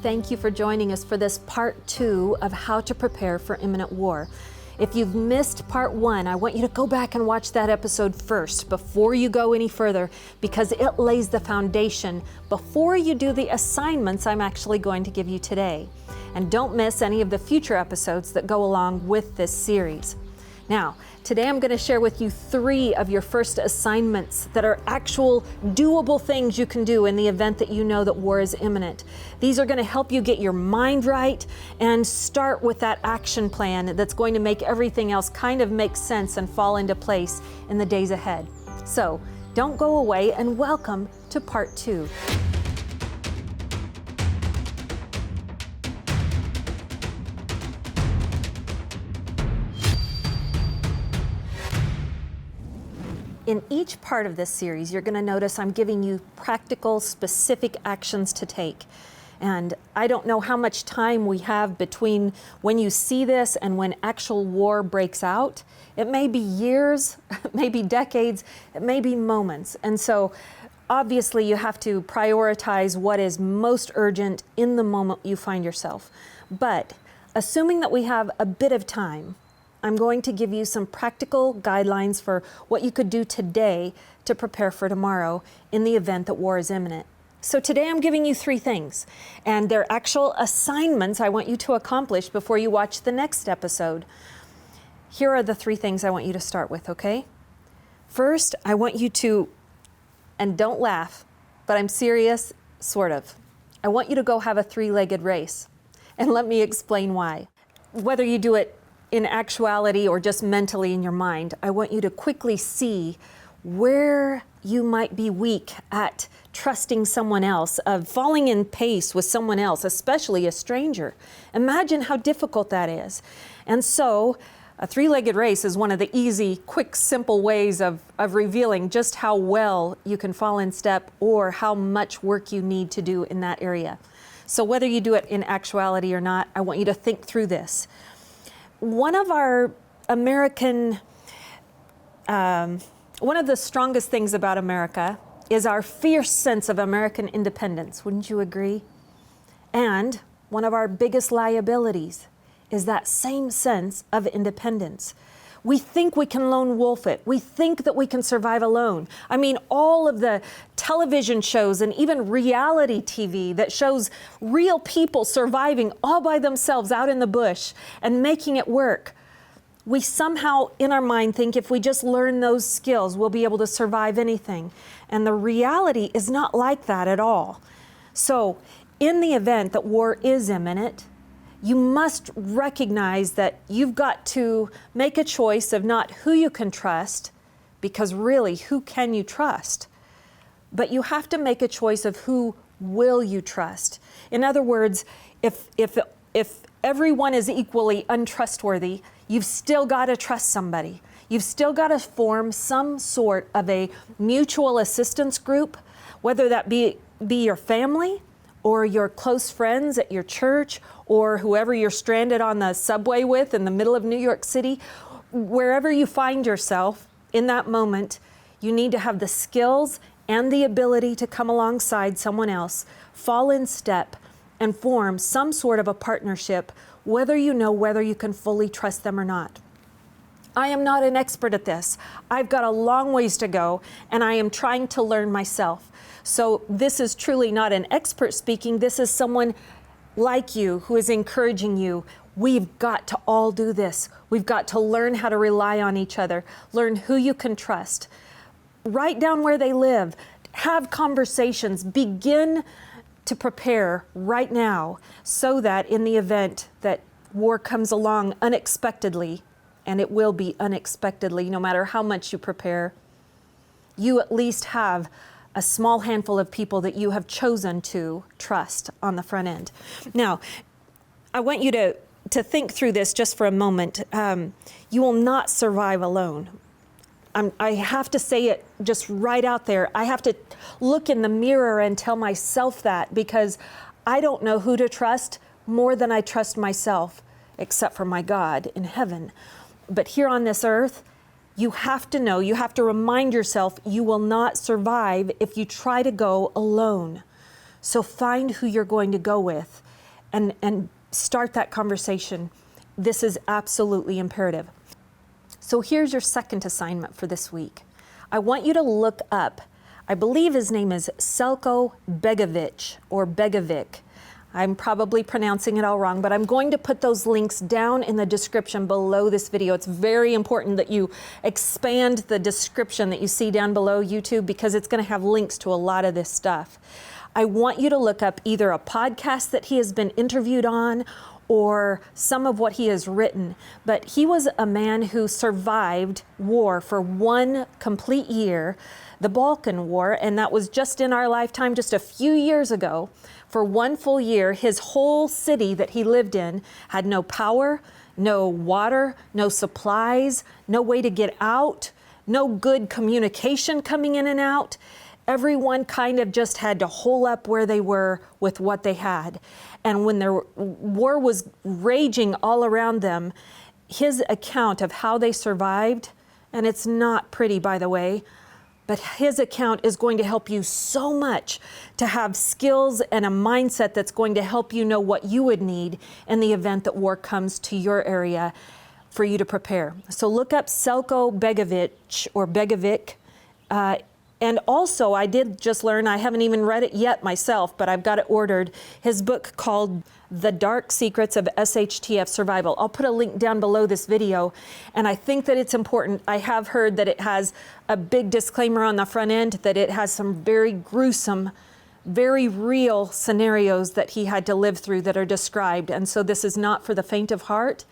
Thank you for joining us for this part 2 of how to prepare for imminent war. If you've missed part 1, I want you to go back and watch that episode first before you go any further, because it lays the foundation before you do the assignments I'm actually going to give you today. And don't miss any of the future episodes that go along with this series. Now, today I'm going to share with you 3 of your first assignments that are actual doable things you can do in the event that you know that war is imminent. These are going to help you get your mind right and start with that action plan that's going to make everything else kind of make sense and fall into place in the days ahead. So, don't go away, and welcome to part 2. In each part of this series, you're going to notice I'm giving you practical, specific actions to take. And I don't know how much time we have between when you see this and when actual war breaks out. It may be years, it may be decades, it may be moments. And so obviously you have to prioritize what is most urgent in the moment you find yourself. But assuming that we have a bit of time, I'm going to give you some practical guidelines for what you could do today to prepare for tomorrow in the event that war is imminent. So today I'm giving you 3 things, and they're actual assignments I want you to accomplish before you watch the next episode. Here are the 3 things I want you to start with, okay? First, I want you to, and don't laugh, but I'm serious, sort of. I want you to go have a 3-legged race, and let me explain why. Whether you do it in actuality or just mentally in your mind, I want you to quickly see where you might be weak at trusting someone else, of falling in pace with someone else, especially a stranger. Imagine how difficult that is. And so a 3-legged race is one of the easy, quick, simple ways of revealing just how well you can fall in step or how much work you need to do in that area. So whether you do it in actuality or not, I want you to think through this. One of our American, one of the strongest things about America is our fierce sense of American independence. Wouldn't you agree? And one of our biggest liabilities is that same sense of independence. We think we can lone wolf it. We think that we can survive alone. I mean, all of the television shows and even reality TV that shows real people surviving all by themselves out in the bush and making it work. We somehow in our mind think if we just learn those skills, we'll be able to survive anything. And the reality is not like that at all. So in the event that war is imminent, you must recognize that you've got to make a choice of not who you can trust, because really, who can you trust? But you have to make a choice of who will you trust. In other words, if everyone is equally untrustworthy, you've still got to trust somebody. You've still got to form some sort of a mutual assistance group, whether that be your family, or your close friends at your church, or whoever you're stranded on the subway with in the middle of New York City. Wherever you find yourself in that moment, you need to have the skills and the ability to come alongside someone else, fall in step, and form some sort of a partnership, whether you can fully trust them or not. I am not an expert at this. I've got a long ways to go, and I am trying to learn myself. So this is truly not an expert speaking. This is someone like you who is encouraging you. We've got to all do this. We've got to learn how to rely on each other, learn who you can trust. Write down where they live, have conversations, begin to prepare right now so that in the event that war comes along unexpectedly, and it will be unexpectedly no matter how much you prepare, you at least have a small handful of people that you have chosen to trust on the front end. Now, I want you to think through this just for a moment. You will not survive alone. I have to say it just right out there. I have to look in the mirror and tell myself that, because I don't know who to trust more than I trust myself, except for my God in heaven. But here on this earth, you have to know, you have to remind yourself you will not survive if you try to go alone. So find who you're going to go with. and start that conversation. This is absolutely imperative. So here's your second assignment for this week. I want you to look up, I believe his name is Selko Begovic or Begovic. I'm probably pronouncing it all wrong, but I'm going to put those links down in the description below this video. It's very important that you expand the description that you see down below YouTube, because it's going to have links to a lot of this stuff. I want you to look up either a podcast that he has been interviewed on or some of what he has written. But he was a man who survived war for one complete year, the Balkan War, and that was just in our lifetime, just a few years ago. For one full year, his whole city that he lived in had no power, no water, no supplies, no way to get out, no good communication coming in and out. Everyone kind of just had to hole up where they were with what they had. And when the war was raging all around them, his account of how they survived, and it's not pretty, by the way, but his account is going to help you so much to have skills and a mindset that's going to help you know what you would need in the event that war comes to your area for you to prepare. So look up Selko Begovic or Begovic. And also, I did just learn, I haven't even read it yet myself, but I've got it ordered, his book called The Dark Secrets of SHTF Survival. I'll put a link down below this video, and I think that it's important. I have heard that it has a big disclaimer on the front end, that it has some very gruesome, very real scenarios that he had to live through that are described, and so this is not for the faint of heart.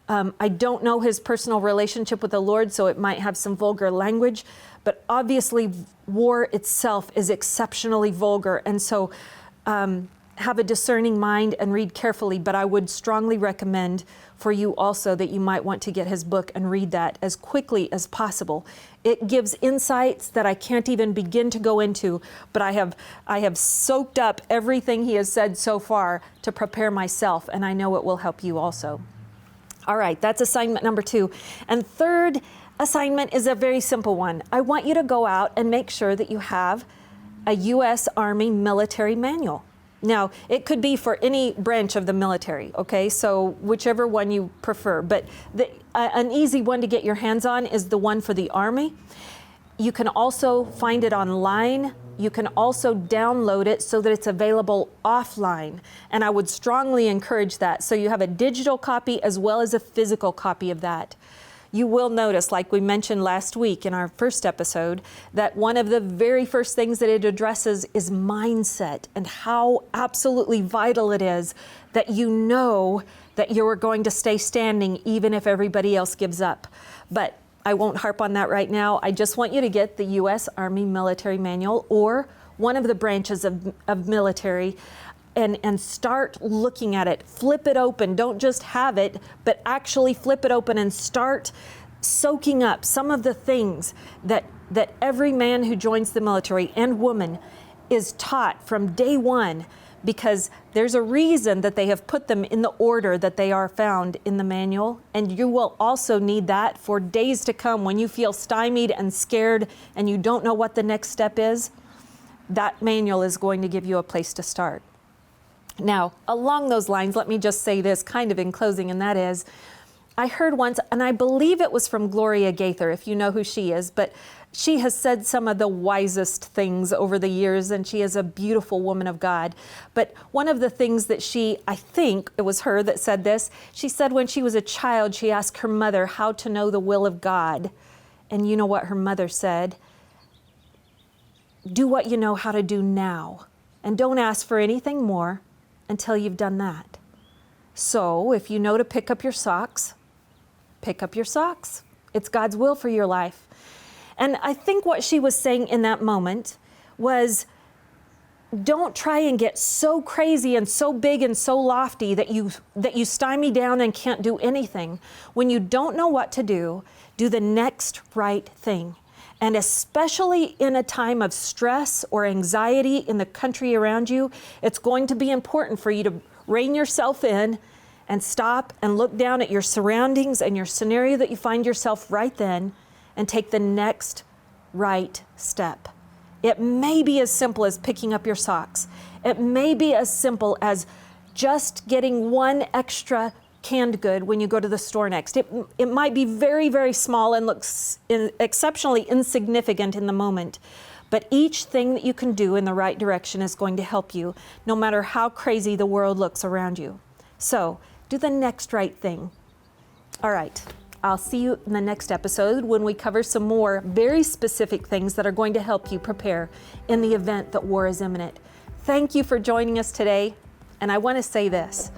I don't know his personal relationship with the Lord, so it might have some vulgar language, but obviously war itself is exceptionally vulgar, and so have a discerning mind and read carefully, but I would strongly recommend for you also that you might want to get his book and read that as quickly as possible. It gives insights that I can't even begin to go into, but I have soaked up everything he has said so far to prepare myself, and I know it will help you also. All right, that's assignment number 2. And third assignment is a very simple one. I want you to go out and make sure that you have a U.S. Army military manual. Now, it could be for any branch of the military, okay? So whichever one you prefer. But an easy one to get your hands on is the one for the Army. You can also find it online. You can also download it so that it's available offline. And I would strongly encourage that. So you have a digital copy as well as a physical copy of that. You will notice, like we mentioned last week in our first episode, that one of the very first things that it addresses is mindset and how absolutely vital it is that you know that you're going to stay standing even if everybody else gives up. But I won't harp on that right now. I just want you to get the U.S. Army Military Manual or one of the branches of military and start looking at it. Flip it open. Don't just have it, but actually flip it open and start soaking up some of the things that every man who joins the military and woman is taught from day one, because there's a reason that they have put them in the order that they are found in the manual. And you will also need that for days to come when you feel stymied and scared and you don't know what the next step is. That manual is going to give you a place to start. Now, along those lines, let me just say this kind of in closing, and that is, I heard once, and I believe it was from Gloria Gaither, if you know who she is, but she has said some of the wisest things over the years, and she is a beautiful woman of God. But one of the things that I think it was her that said this, she said when she was a child, she asked her mother how to know the will of God. And you know what her mother said? Do what you know how to do now, and don't ask for anything more until you've done that. So if you know to pick up your socks, pick up your socks. It's God's will for your life. And I think what she was saying in that moment was, don't try and get so crazy and so big and so lofty that you stymie down and can't do anything. When you don't know what to do the next right thing. And especially in a time of stress or anxiety in the country around you, it's going to be important for you to rein yourself in and stop and look down at your surroundings and your scenario that you find yourself right then and take the next right step. It may be as simple as picking up your socks. It may be as simple as just getting one extra canned good when you go to the store next. It might be very, very small and looks exceptionally insignificant in the moment, but each thing that you can do in the right direction is going to help you, no matter how crazy the world looks around you. So do the next right thing. All right, I'll see you in the next episode when we cover some more very specific things that are going to help you prepare in the event that war is imminent. Thank you for joining us today. And I want to say this.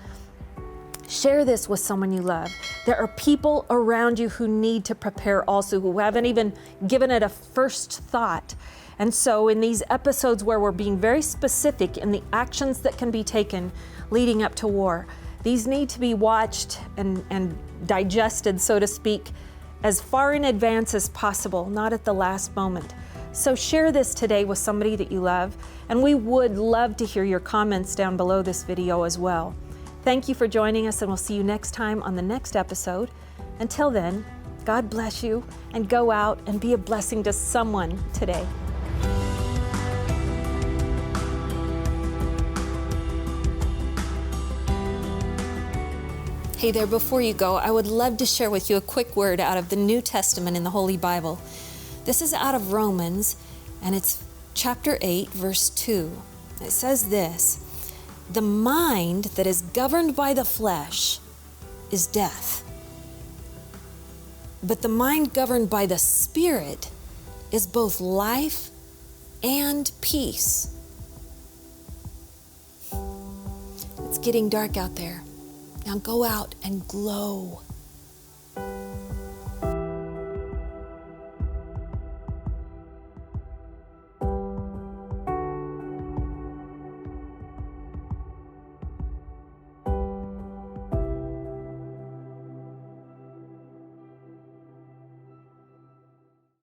Share this with someone you love. There are people around you who need to prepare also, who haven't even given it a first thought. And so in these episodes where we're being very specific in the actions that can be taken leading up to war, these need to be watched and digested, so to speak, as far in advance as possible, not at the last moment. So share this today with somebody that you love, and we would love to hear your comments down below this video as well. Thank you for joining us, and we'll see you next time on the next episode. Until then, God bless you, and go out and be a blessing to someone today. Hey there, before you go, I would love to share with you a quick word out of the New Testament in the Holy Bible. This is out of Romans, and it's chapter 8, verse 2. It says this: "The mind that is governed by the flesh is death, but the mind governed by the Spirit is both life and peace." It's getting dark out there. Now go out and glow.